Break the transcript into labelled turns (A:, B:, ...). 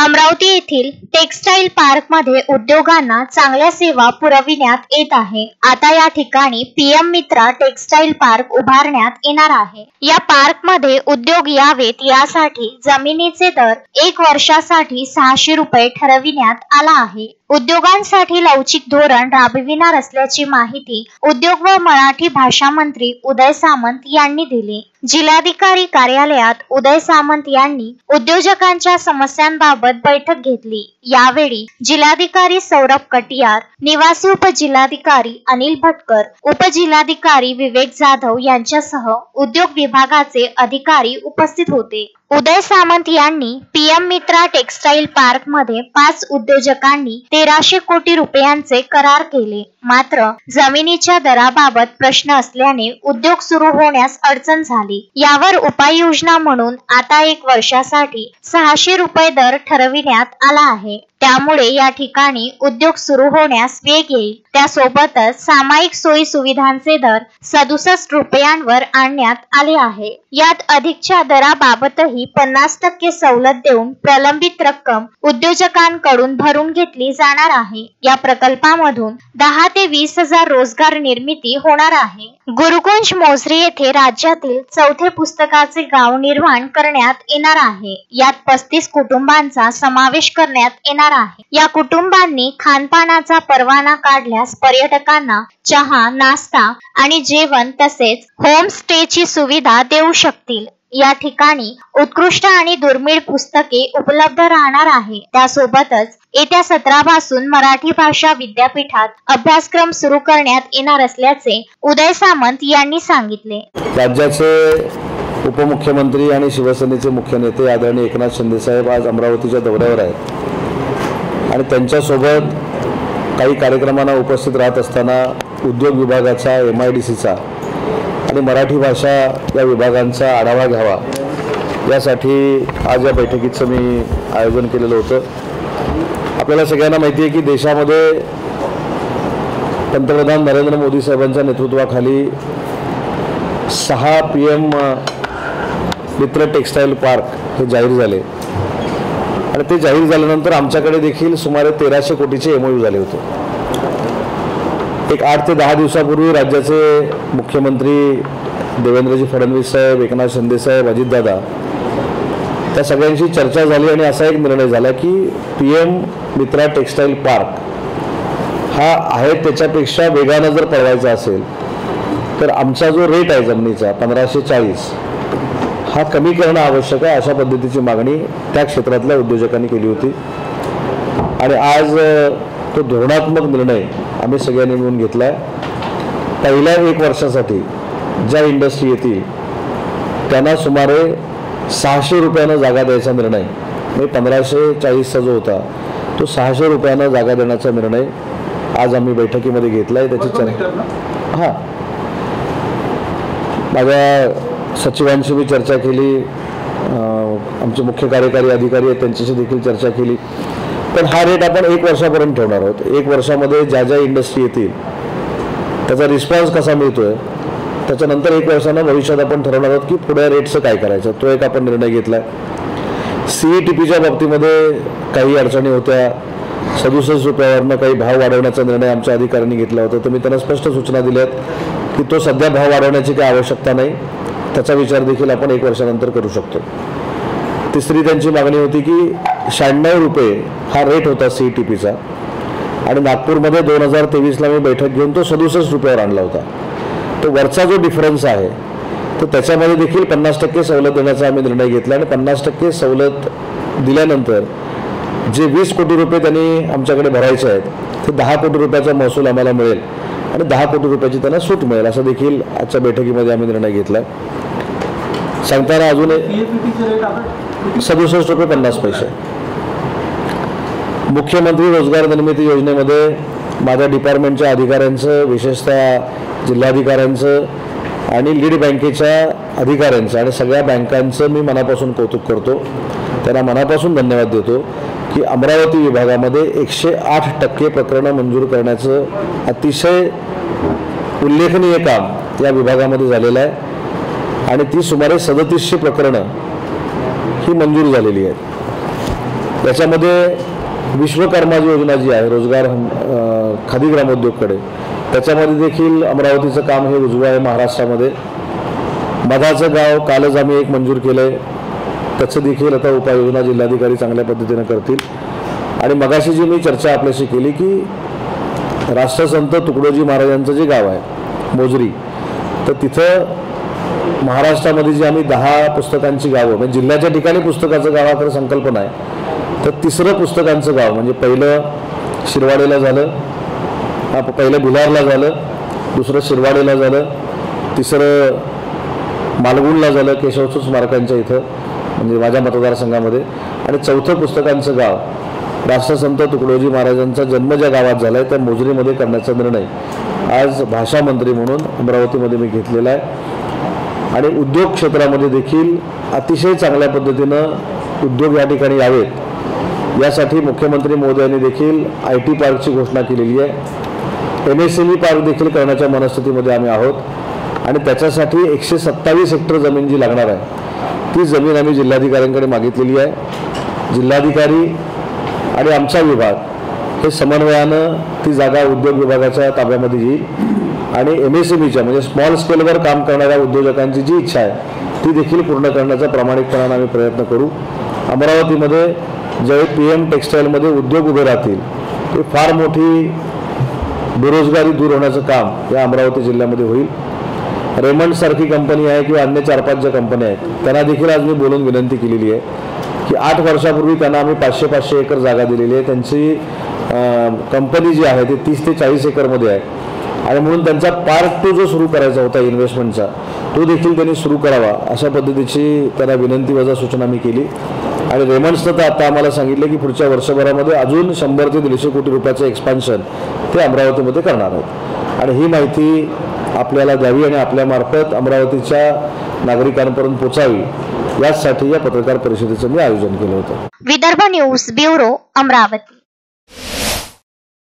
A: अमरावती येथील टेक्सटाईल पार्कमध्ये उद्योगांना चांगल्या सेवा पुरविण्यात येत आहे। आता या ठिकाणी पीएम मित्रा टेक्सटाईल पार्क उभारण्यात येणार आहे। या पार्कमध्ये उद्योग यावेत यासाठी जमिनीचे दर 1 वर्षासाठी 600 रुपये ठरविण्यात आला आहे। उद्योगांसाठी लवचिक धोरण राबविणार असल्याची माहिती उद्योग व मराठी भाषा मंत्री उदय सामंत यांनी दिली। जिल्हाधिकारी कार्यालयात उदय सामंत यांनी उद्योजकांच्या समस्यांबाबत बैठक घेतली। यावेळी जिल्हाधिकारी सौरभ कटियार, निवासी उपजिल्हाधिकारी अनिल भटकर, उपजिल्हाधिकारी विवेक जाधव यांच्यासह उद्योग विभागाचे अधिकारी उपस्थित होते। उदय सामंत यांनी पीएम मित्रा टेक्सटाईल पार्क मध्ये 5 उद्योजकांनी 1300 कोटी रुपयांचे करार केले। मात्र जमिनीच्या दराबाबत प्रश्न असल्याने उद्योग सुरू होण्यास अडचण झाली। यावर उपाययोजना म्हणून आता 1 वर्षासाठी 600 रुपये दर ठरविण्यात आला आहे। त्यामुळे या ठिकाणी उद्योग सुरू होण्यास वेग येईल। त्यासोबतच सामायिक सोयी सुविधांचे दर 67 रुपयांवर आणण्यात आले आहे। यात अधिकच्या दराबाबतही 50% सवलत देऊन प्रलंबित रक्कम उद्योजकांकडून भरून घेतली जाणार आहे। या प्रकल्पामधून 10 ते 20 हजार रोजगार निर्मिती होणार आहे। गुरुकुंज मोझरी येथे राज्यातील 4थे पुस्तकाचे गाव निर्माण करण्यात येणार आहे। यात 35 कुटुंबांचा समावेश करण्यात येणार आहे। या कुटुंबांनी खानपानाचा परवाना काढल्यास पर्यटकांना चहा, नाश्ता आणि जेवण तसेच होम स्टेची सुविधा देऊ शकतील। या ठिकाणी उत्कृष्ट आणि दुर्मिळ पुस्तके उपलब्ध राहणार आहे। त्यासोबतच येत्या 17 पासून मराठी भाषा विद्यापीठात अभ्यासक्रम सुरू करण्यात येणार असल्याचे उदय सामंत यांनी सांगितले।
B: राज्याचे उपमुख्यमंत्री आणि शिवसेनेचे मुख्य नेते आदरणीय एकनाथ शिंदे साहेब आज अमरावतीच्या दौऱ्यावर आहेत आणि त्यांच्यासोबत काही कार्यक्रमांना उपस्थित राहत असताना उद्योग विभागाचा, MIDCचा आणि मराठी भाषा या विभागांचा आढावा घ्यावा यासाठी आज या बैठकीचं मी आयोजन केलेलं होतं। आपल्याला सगळ्यांना माहिती आहे की देशामध्ये पंतप्रधान नरेंद्र मोदी साहेबांच्या नेतृत्वाखाली 6 PM मित्र टेक्सटाईल पार्क हे जाहीर झाले आणि ते जाहीर झाल्यानंतर आमच्याकडे देखील सुमारे 1300 कोटीचे MOU झाले होते। एक 8 ते 10 दिवसापूर्वी राज्याचे मुख्यमंत्री देवेंद्रजी फडणवीस साहेब, एकनाथ शिंदे साहेब, अजितदादा त्या सगळ्यांशी चर्चा झाली आणि असा एक निर्णय झाला की PM मित्रा टेक्सटाईल पार्क हा आहे त्याच्यापेक्षा वेगानं जर पळवायचा असेल तर आमचा जो रेट आहे जमिनीचा 1540 हा कमी करणं आवश्यक आहे, अशा पद्धतीची मागणी त्या क्षेत्रातल्या उद्योजकांनी केली होती। आणि आज तो धोरणात्मक निर्णय आम्ही सगळ्यांनी मिळून घेतला आहे। पहिल्या 1 वर्षासाठी ज्या इंडस्ट्री येतील त्यांना सुमारे 600 रुपयानं जागा द्यायचा निर्णय, म्हणजे 1540चा जो होता तो 600 रुपयानं जागा देण्याचा निर्णय आज आम्ही बैठकीमध्ये घेतला आहे। त्याची चर्चा माझ्या सचिवांशी मी चर्चा केली, आमचे मुख्य कार्यकारी अधिकारी आहेत त्यांच्याशी देखील चर्चा केली। पण हा रेट आपण 1 वर्षापर्यंत ठेवणार आहोत। 1 वर्षामध्ये ज्या ज्या इंडस्ट्री येतील त्याचा रिस्पॉन्स कसा मिळतोय त्याच्यानंतर 1 वर्षानं भविष्यात आपण ठरवणार आहोत की पुढे रेटचं काय करायचं, तो एक आपण निर्णय घेतला आहे। CETPच्या बाबतीमध्ये काही अडचणी होत्या, 67 रुपयावरनं काही भाव वाढवण्याचा निर्णय आमच्या अधिकाऱ्यांनी घेतला होता। तर मी त्यांना स्पष्ट सूचना दिल्यात की तो सध्या भाव वाढवण्याची काही आवश्यकता नाही, त्याचा विचार देखील आपण 1 वर्षानंतर करू शकतो। तिसरी त्यांची मागणी होती की 96 रुपये हा रेट होता CETPचा आणि नागपूरमध्ये 2023ला मी बैठक घेऊन तो 67 रुपयावर आणला होता। तो वरचा जो डिफरन्स आहे तर त्याच्यामध्ये देखील 50% सवलत देण्याचा आम्ही निर्णय घेतला आणि 50% सवलत दिल्यानंतर जे 20 कोटी रुपये त्यांनी आमच्याकडे भरायचे आहेत ते 10 कोटी रुपयाचा महसूल आम्हाला मिळेल आणि 10 कोटी रुपयाची त्यांना सूट मिळेल, असं देखील आजच्या बैठकीमध्ये आम्ही निर्णय घेतला। सांगताना अजून 67 रुपये 50 पैसे। मुख्यमंत्री रोजगार निर्मिती योजनेमध्ये माझ्या डिपार्टमेंटच्या अधिकाऱ्यांचं, विशेषतः जिल्हाधिकाऱ्यांचं आणि लीड बँकेच्या अधिकाऱ्यांचं आणि सगळ्या बँकांचं मी मनापासून कौतुक करतो, त्यांना मनापासून धन्यवाद देतो की अमरावती विभागामध्ये 108% प्रकरणं मंजूर करण्याचं अतिशय उल्लेखनीय काम या विभागामध्ये झालेलं आहे आणि ती सुमारे 3700 प्रकरणं ही मंजूर झालेली आहेत। याच्यामध्ये विश्वकर्मा योजना जी आहे रोजगार खादी ग्रामोद्योगकडे, त्याच्यामध्ये देखील अमरावतीचं काम हे उजवं आहे महाराष्ट्रामध्ये. मधाचं गाव कालच आम्ही एक मंजूर केलं आहे, त्याचं देखील आता उपाययोजना जिल्हाधिकारी चांगल्या पद्धतीनं करतील. आणि मगाशी जी मी चर्चा आपल्याशी केली की राष्ट्रसंत तुकडोजी महाराजांचं जे गाव आहे मोजरी, तर तिथं महाराष्ट्रामध्ये जी आम्ही 10 पुस्तकांची गावं म्हणजे जिल्ह्याच्या ठिकाणी पुस्तकाचं गावाकडे संकल्पना आहे, तर तिसरं पुस्तकांचं गाव म्हणजे पहिलं शिरवाडेला झालं, पहिलं भिलारला झालं, दुसरं शिरवाडेला झालं, तिसरं मालगुणला झालं केशवसूत स्मारकांच्या इथं म्हणजे माझ्या मतदारसंघामध्ये, आणि चौथं पुस्तकांचं गाव राष्ट्रसंत तुकडोजी महाराजांचा जन्म ज्या गावात झाला आहे त्या मोजरीमध्ये करण्याचा निर्णय आज भाषा मंत्री म्हणून अमरावतीमध्ये मी घेतलेला आहे. आणि उद्योग क्षेत्रामध्ये देखील अतिशय चांगल्या पद्धतीनं उद्योग या ठिकाणी यावेत यासाठी मुख्यमंत्री महोदयांनी देखील IT पार्कची घोषणा केलेली आहे. MSME पार्क देखील करण्याच्या मनस्थितीमध्ये आम्ही आहोत. आणि त्याच्यासाठी 127 हेक्टर जमीन जी लागणार आहे ती जमीन आम्ही जिल्हाधिकाऱ्यांकडे मागितलेली आहे. जिल्हाधिकारी आणि आमचा विभाग हे समन्वयानं ती जागा उद्योग विभागाच्या ताब्यामध्ये येईल आणि MSMEच्या म्हणजे स्मॉल स्केलवर काम करणाऱ्या उद्योजकांची जी इच्छा आहे ती देखील पूर्ण करण्याचा प्रामाणिकपणाने आम्ही प्रयत्न करू. अमरावतीमध्ये ज्यावेळी PM टेक्सटाईलमध्ये उद्योग उभे राहतील ते फार मोठी बेरोजगारी दूर होण्याचं काम या अमरावती जिल्ह्यामध्ये होईल. रेमंड सारखी कंपनी आहे किंवा अन्य 4-5 ज्या कंपन्या आहेत त्यांना देखील आज मी बोलून विनंती केलेली आहे की 8 वर्षापूर्वी त्यांना आम्ही 500 एकर जागा दिलेली आहे. त्यांची कंपनी जी आहे ती 30 ते 40 एकरमध्ये आहे आणि म्हणून त्यांचा पार्ट 2 जो सुरू करायचा होता इन्व्हेस्टमेंटचा तो देखील त्यांनी सुरू करावा अशा पद्धतीची त्यांना विनंती वजा सूचना मी केली. आणि रेमंड्सनं तर आता आम्हाला सांगितलं की पुढच्या वर्षभरामध्ये अजून 100 ते 150 कोटी रुपयाचं एक्सपान्शन ते अमरावतीमध्ये करणार आहेत. आणि ही माहिती आपल्याला द्यावी आणि आपल्यामार्फत अमरावतीच्या नागरिकांपर्यंत पोचावी यासाठी या पत्रकार परिषदेचं मी आयोजन केलं होतं.
A: Vidarbha news bureau, Amravati.